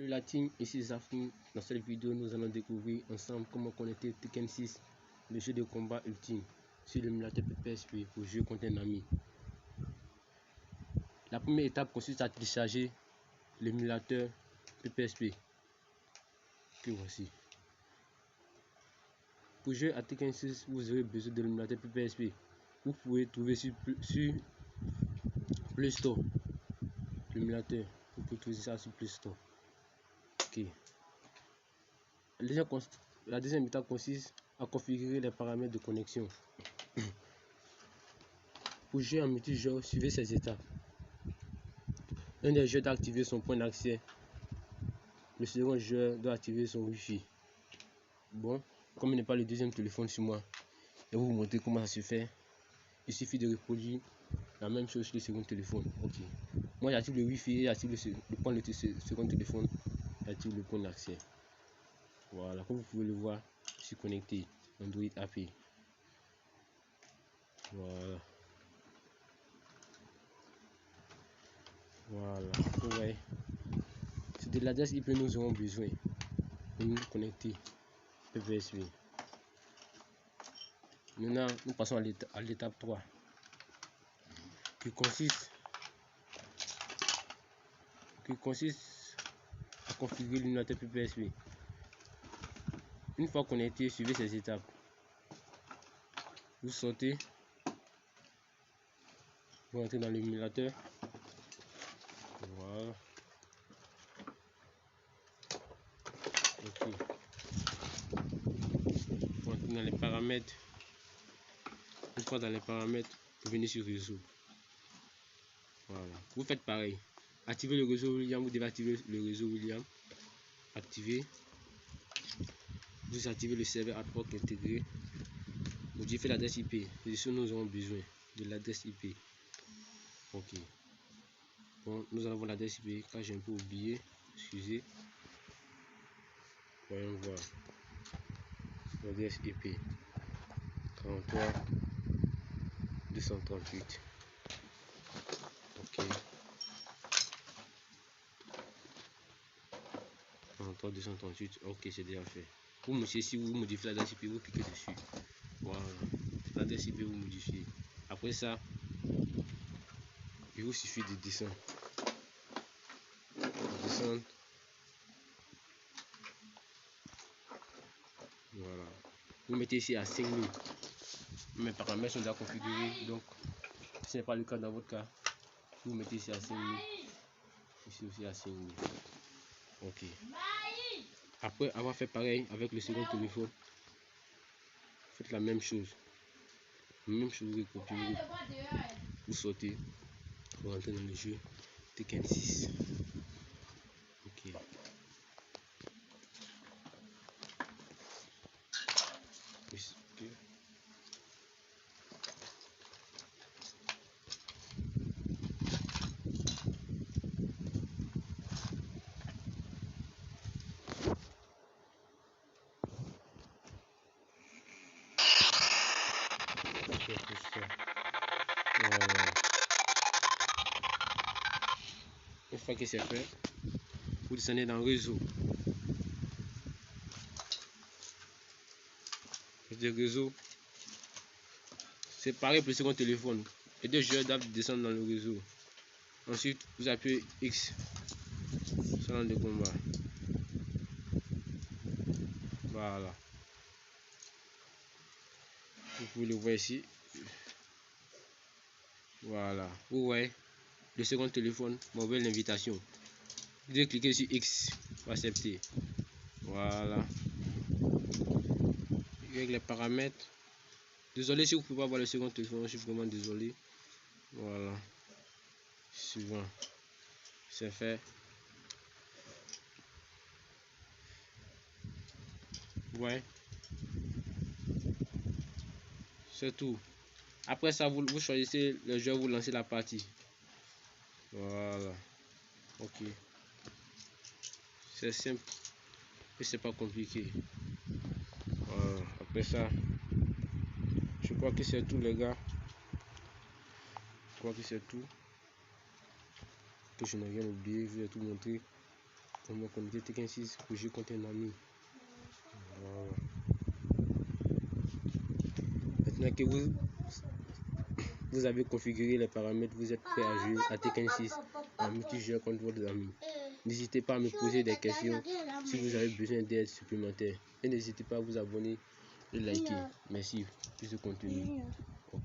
Salut la team, ici Zafin. Dans cette vidéo, nous allons découvrir ensemble comment connecter Tekken 6, le jeu de combat ultime, sur l'émulateur PPSP pour jouer contre un ami. La première étape consiste à télécharger l'émulateur PPSP que voici. Pour jouer à Tekken 6, vous aurez besoin de l'émulateur PPSP. Vous pouvez trouver sur Play Store l'émulateur. Vous pouvez trouver ça sur Play Store. Ok. La deuxième étape consiste à configurer les paramètres de connexion. Pour jouer en multijoueur, suivez ces étapes. Un des joueurs doit activer son point d'accès. Le second joueur doit activer son Wi-Fi. Bon, comme il n'est pas le deuxième téléphone sur moi, je vais vous montrer comment ça se fait. Il suffit de reproduire la même chose sur le second téléphone. Ok. Moi j'active le Wi-Fi et j'active le point de second téléphone. J'active le point d'accès. Voilà, comme vous pouvez le voir, je suis connecté Android API. Voilà. Ouais. C'est de l'adresse IP nous aurons besoin pour nous connecter PPSP. Maintenant, nous passons à l'étape 3 qui consiste à configurer l'émulateur PPSP. Une fois connecté, suivez ces étapes. Vous sortez, vous entrez dans l'émulateur. Voilà. Ok. Vous entrez dans les paramètres. Une fois dans les paramètres, vous venez sur réseau. Voilà. Vous faites pareil. Activez le réseau William. Vous devez activer le réseau William. Activez. Vous activez le serveur ad hoc intégré. Modifiez l'adresse IP. Et dessous, nous aurons besoin de l'adresse IP. Ok. Bon, nous avons l'adresse IP car j'ai un peu oublié. Excusez. Voyons voir. L'adresse IP 43 238. Ok. 43 238. Ok, c'est déjà fait. Vous modifiez, si vous modifiez l'adresse IP, vous cliquez dessus. Voilà. L'adresse IP, vous modifiez. Après ça, il vous suffit de descendre. Voilà. Vous mettez ici à 5000. Mes paramètres sont déjà configurés. Donc, si ce n'est pas le cas dans votre cas, vous mettez ici à 5000. Ici aussi à 5000. Ok. Après avoir fait pareil avec le second téléphone, faites la même chose. Même chose, vous recopiez. Vous sortez. Vous rentrez dans le jeu Tekken 6. Ok. Voilà. Une fois que c'est fait, vous descendez dans le réseau. Le réseau, c'est pareil pour le second téléphone. Les deux joueurs doivent descendre dans le réseau. Ensuite, vous appuyez X sur le combat. Voilà. Vous pouvez le voir ici. Voilà. Vous voyez le second téléphone m'envoie l'invitation. Vous devez cliquer sur X pour accepter. Voilà. Avec les paramètres. Désolé si vous ne pouvez pas voir le second téléphone, je suis vraiment désolé. Voilà. Suivant. C'est fait. Ouais. C'est tout. Après ça, vous choisissez le jeu, vous lancez la partie. Voilà. Ok. C'est simple. Et c'est pas compliqué. Voilà. Après ça, je crois que c'est tout les gars. Je crois que c'est tout. Que je n'ai rien oublié, je vais tout montrer. Comment connecter Tekken 6 pour jouer contre un ami. Voilà. Maintenant que vous avez configuré les paramètres, vous êtes prêt à jouer à Tekken 6 en multijoueur contre votre ami. N'hésitez pas à me poser des questions si vous avez besoin d'aide supplémentaire. Et n'hésitez pas à vous abonner et liker. Merci pour ce contenu. Ok.